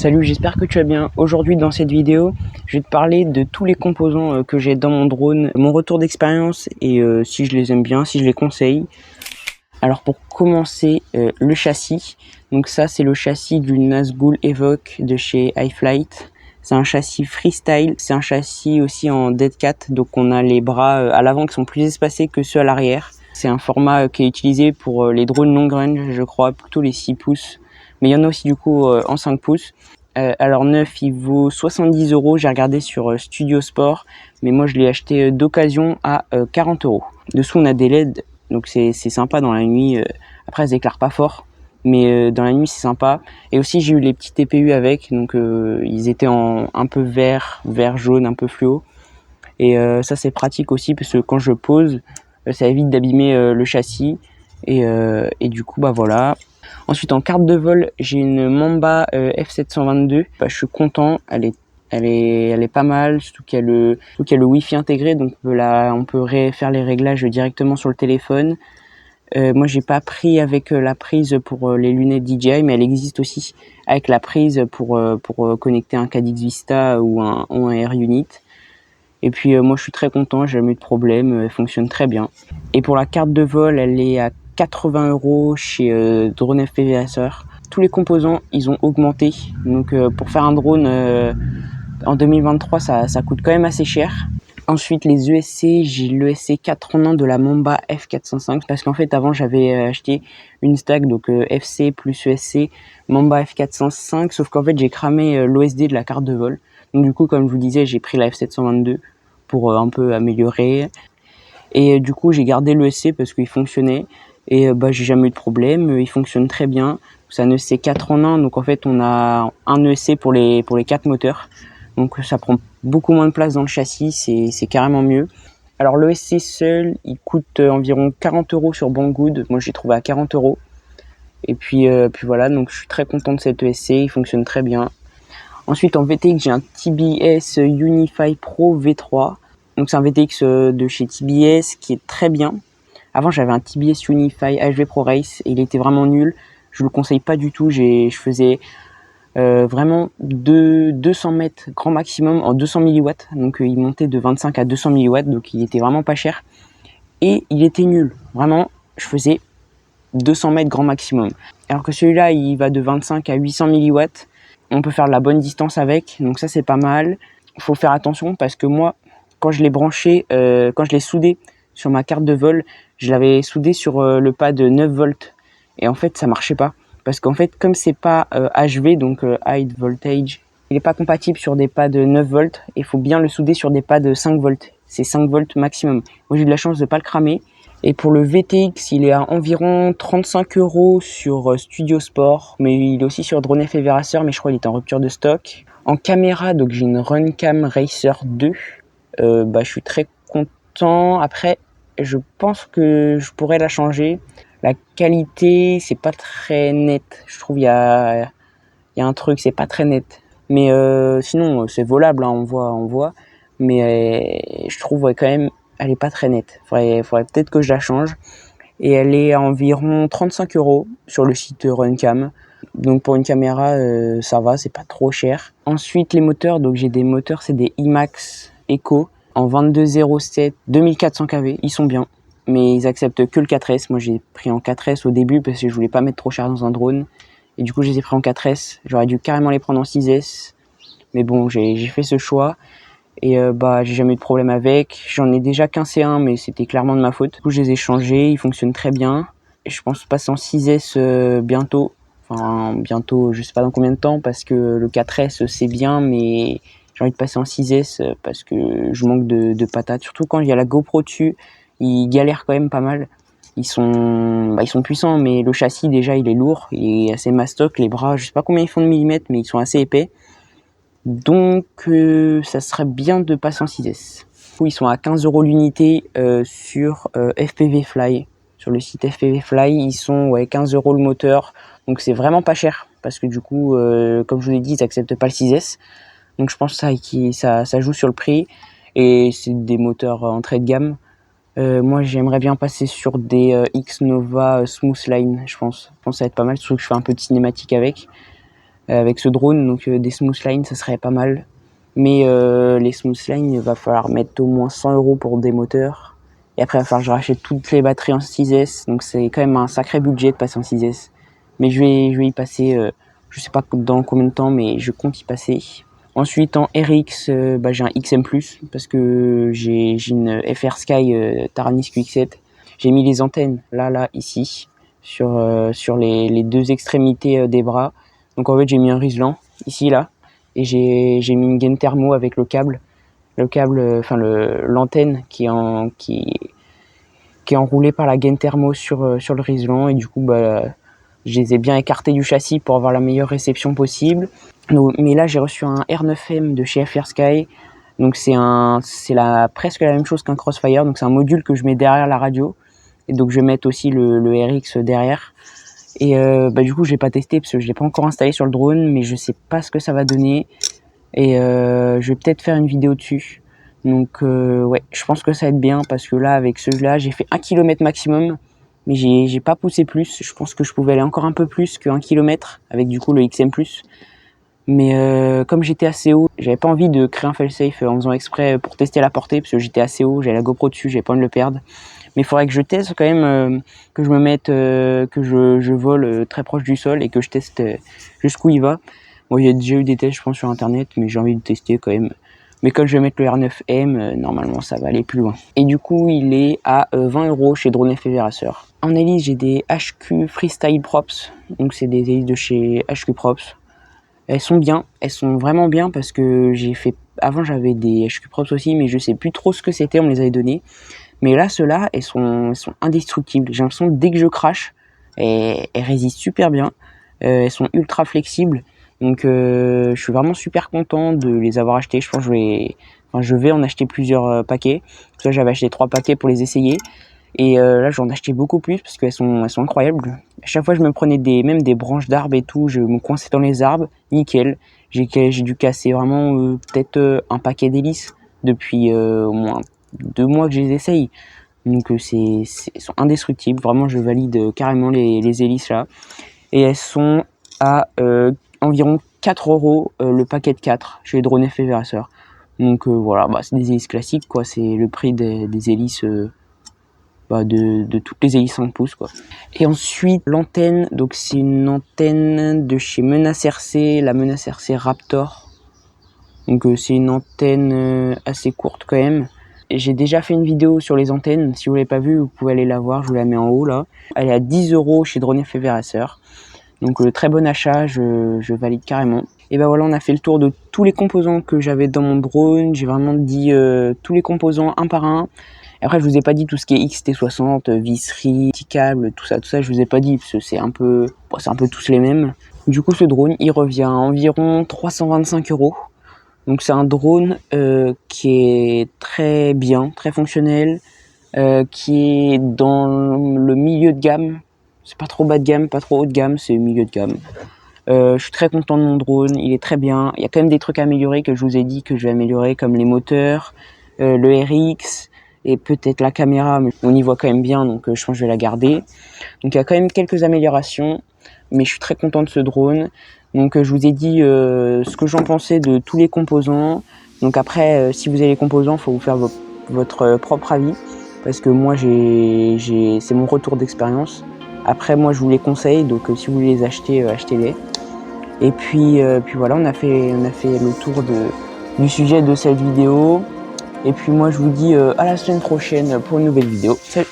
Salut, j'espère que tu vas bien. Aujourd'hui dans cette vidéo, je vais te parler de tous les composants que j'ai dans mon drone, mon retour d'expérience et si je les aime bien, si je les conseille. Alors pour commencer, le châssis. Donc ça c'est le châssis du Nazgul Evoque de chez iFlight. C'est un châssis freestyle, c'est un châssis aussi en dead cat, donc on a les bras à l'avant qui sont plus espacés que ceux à l'arrière. C'est un format qui est utilisé pour les drones long range, je crois, plutôt les 6 pouces. Mais il y en a aussi du coup en 5 pouces. Alors neuf, il vaut 70 €. J'ai regardé sur Studio Sport, mais moi je l'ai acheté d'occasion à 40 €. Dessous on a des LED, donc c'est sympa dans la nuit. Après, elles s'éclairent pas fort, mais dans la nuit c'est sympa. Et aussi j'ai eu les petits TPU avec, donc ils étaient en un peu vert jaune, un peu fluo. Et ça c'est pratique aussi parce que quand je pose, ça évite d'abîmer le châssis. Et du coup bah voilà. Ensuite en carte de vol, j'ai une Mamba F722. Bah, je suis content, elle est pas mal, surtout qu'il y a le Wi-Fi intégré, donc on peut faire les réglages directement sur le téléphone. Moi j'ai pas pris avec la prise pour les lunettes DJI, mais elle existe aussi avec la prise pour connecter un Caddx Vista ou un Air Unit. Et puis moi je suis très content, j'ai jamais eu de problème, elle fonctionne très bien. Et pour la carte de vol, elle est à 80 € chez Drone FPV Racer. Tous les composants ils ont augmenté, donc pour faire un drone en 2023 ça coûte quand même assez cher. Ensuite les ESC, j'ai l'ESC 4 en 1 de la Mamba F405 parce qu'en fait avant j'avais acheté une stack, donc FC plus ESC Mamba F405, sauf qu'en fait j'ai cramé l'OSD de la carte de vol. Donc du coup comme je vous disais j'ai pris la F722 pour un peu améliorer. Et du coup j'ai gardé l'ESC parce qu'il fonctionnait et bah j'ai jamais eu de problème, il fonctionne très bien. C'est un ESC 4 en 1, donc en fait on a un ESC pour les 4 moteurs. Donc ça prend beaucoup moins de place dans le châssis, c'est carrément mieux. Alors l'ESC seul, il coûte environ 40 € sur Banggood. Moi j'ai trouvé à 40 €. Et puis voilà, donc je suis très content de cet ESC, il fonctionne très bien. Ensuite en VTX, j'ai un TBS Unify Pro V3. Donc c'est un VTX de chez TBS qui est très bien. Avant j'avais un TBS Unify HV Pro Race et il était vraiment nul. Je le conseille pas du tout. Je faisais vraiment 200 mètres grand maximum en 200 milliwatts. Donc il montait de 25 à 200 milliwatts, donc il était vraiment pas cher. Et il était nul. Vraiment, je faisais 200 mètres grand maximum. Alors que celui-là, il va de 25 à 800 milliwatts. On peut faire de la bonne distance avec, donc ça c'est pas mal. Il faut faire attention parce que moi, quand je l'ai branché, quand je l'ai soudé sur ma carte de vol, je l'avais soudé sur le pad 9 volts. Et en fait, ça marchait pas. Parce qu'en fait, comme c'est pas HV, donc High Voltage, il n'est pas compatible sur des pads 9 volts. Il faut bien le souder sur des pads 5 volts. C'est 5 volts maximum. Moi, j'ai eu de la chance de pas le cramer. Et pour le VTX, il est à environ 35 € sur Studio Sport, mais il est aussi sur Drone FPV Racer, mais je crois qu'il est en rupture de stock. En caméra, donc j'ai une Runcam Racer 2. Je suis très content. Après, je pense que je pourrais la changer. La qualité, c'est pas très net. Je trouve il y a un truc, c'est pas très net. Mais sinon, c'est volable, hein, on voit. Mais je trouve quand même, elle est pas très nette. Faudrait peut-être que je la change. Et elle est à environ 35 € sur le site Runcam. Donc pour une caméra, ça va, c'est pas trop cher. Ensuite, les moteurs, donc j'ai des moteurs, c'est des IMAX Eco en 2207, 2400 kV. Ils sont bien, mais ils acceptent que le 4S. Moi, j'ai pris en 4S au début parce que je voulais pas mettre trop cher dans un drone. Et du coup, je les ai pris en 4S. J'aurais dû carrément les prendre en 6S. Mais bon, j'ai fait ce choix. Et j'ai jamais eu de problème avec. J'en ai déjà qu'un C1, mais c'était clairement de ma faute. Du coup, je les ai changés, ils fonctionnent très bien. Et je pense passer en 6S bientôt. Enfin, bientôt, je sais pas dans combien de temps, parce que le 4S, c'est bien, mais j'ai envie de passer en 6S parce que je manque de patates. Surtout quand il y a la GoPro dessus, ils galèrent quand même pas mal. Ils sont puissants, mais le châssis, déjà, il est lourd, il est assez mastoc. Les bras, je sais pas combien ils font de millimètres, mais ils sont assez épais. Donc ça serait bien de passer en 6S. Ils sont à 15 € l'unité sur FPV Fly. Sur le site FPV Fly, ils sont 15 € le moteur. Donc c'est vraiment pas cher. Parce que du coup, comme je vous l'ai dit, ils acceptent pas le 6S. Donc je pense que ça joue sur le prix. Et c'est des moteurs entrée de gamme. Moi j'aimerais bien passer sur des X-Nova Smoothline, je pense. Je pense que ça va être pas mal, surtout que je fais un peu de cinématique avec. avec ce drone, donc des Smoothline ça serait pas mal. Mais les Smoothline, il va falloir mettre au moins 100 € pour des moteurs. Et après, il va falloir que je rachète toutes les batteries en 6S. Donc c'est quand même un sacré budget de passer en 6S. Mais je vais y passer, je sais pas dans combien de temps, mais je compte y passer. Ensuite, en RX, j'ai un XM+, parce que j'ai une FR Sky Taranis QX7. J'ai mis les antennes, là, ici, sur les deux extrémités des bras. Donc en fait, j'ai mis un Rislan, ici, là. Et j'ai mis une gaine thermo avec le câble, l'antenne qui est enroulée par la gaine thermo sur le Rislan. Et du coup, je les ai bien écartés du châssis pour avoir la meilleure réception possible. Donc, mais là, j'ai reçu un R9M de chez FR Sky. Donc c'est presque la même chose qu'un Crossfire. Donc c'est un module que je mets derrière la radio. Et donc je vais mettre aussi le RX derrière. Et du coup, je l'ai pas testé parce que je l'ai pas encore installé sur le drone, mais je sais pas ce que ça va donner. Et je vais peut-être faire une vidéo dessus. Donc ouais, je pense que ça va être bien parce que là, avec celui-là, j'ai fait 1 km maximum. Mais j'ai pas poussé plus. Je pense que je pouvais aller encore un peu plus que 1 km avec du coup le XM+. Mais comme j'étais assez haut, j'avais pas envie de créer un fail-safe en faisant exprès pour tester la portée parce que j'étais assez haut, j'avais la GoPro dessus, j'avais pas envie de le perdre. Mais il faudrait que je teste quand même, que je me mette, que je vole très proche du sol et que je teste jusqu'où il va. Bon, il y a déjà eu des tests, je pense, sur internet, mais j'ai envie de tester quand même. Mais quand je vais mettre le R9M, normalement ça va aller plus loin. Et du coup, il est à 20 € chez Drone FPV Racer. En hélice, j'ai des HQ Freestyle Props, donc c'est des hélices de chez HQ Props. Elles sont bien, elles sont vraiment bien parce que avant j'avais des HQ Props aussi, mais je sais plus trop ce que c'était, on me les avait donnés. Mais là, ceux-là, elles sont indestructibles. J'ai l'impression que dès que je crache, elles résistent super bien. Elles sont ultra flexibles. Donc je suis vraiment super content de les avoir achetées. Je pense que je vais en acheter plusieurs paquets. Parce que j'avais acheté 3 paquets pour les essayer. Et là, j'en ai acheté beaucoup plus parce qu'elles sont incroyables. À chaque fois, je me prenais même des branches d'arbres et tout. Je me coinçais dans les arbres. Nickel. J'ai dû casser vraiment peut-être un paquet d'hélices depuis au moins 2 mois que je les essaye. Donc elles sont indestructibles. Vraiment, je valide carrément les hélices là. Et elles sont à environ 4 € le paquet de 4 chez Drone FPV Racer. Donc voilà, c'est des hélices classiques quoi. C'est le prix des hélices de toutes les hélices 5 pouces quoi. Et ensuite l'antenne, donc c'est une antenne de chez Menace RC, la Menace RC Raptor. Donc c'est une antenne assez courte quand même. J'ai déjà fait une vidéo sur les antennes, si vous l'avez pas vue, vous pouvez aller la voir, je vous la mets en haut là. Elle est à 10 € chez Drone FPV Racer. Donc très bon achat, je valide carrément. Et voilà, on a fait le tour de tous les composants que j'avais dans mon drone. J'ai vraiment dit tous les composants un par un. Et après, je vous ai pas dit tout ce qui est XT60, visserie, petit câble, tout ça, je vous ai pas dit parce que c'est un peu tous les mêmes. Du coup, ce drone, il revient à environ 325 €. Donc c'est un drone qui est très bien, très fonctionnel, qui est dans le milieu de gamme. C'est pas trop bas de gamme, pas trop haut de gamme, c'est milieu de gamme. Je suis très content de mon drone, il est très bien. Il y a quand même des trucs à améliorer que je vous ai dit que je vais améliorer, comme les moteurs, le RX et peut-être la caméra, mais on y voit quand même bien, donc je pense que je vais la garder. Donc il y a quand même quelques améliorations, mais je suis très content de ce drone. Donc je vous ai dit ce que j'en pensais de tous les composants. Donc après, si vous avez les composants, il faut vous faire votre propre avis, parce que moi c'est mon retour d'expérience. Après moi je vous les conseille, donc si vous voulez les acheter, achetez-les. Et puis voilà, on a fait le tour du sujet de cette vidéo. Et puis moi je vous dis à la semaine prochaine pour une nouvelle vidéo. Salut!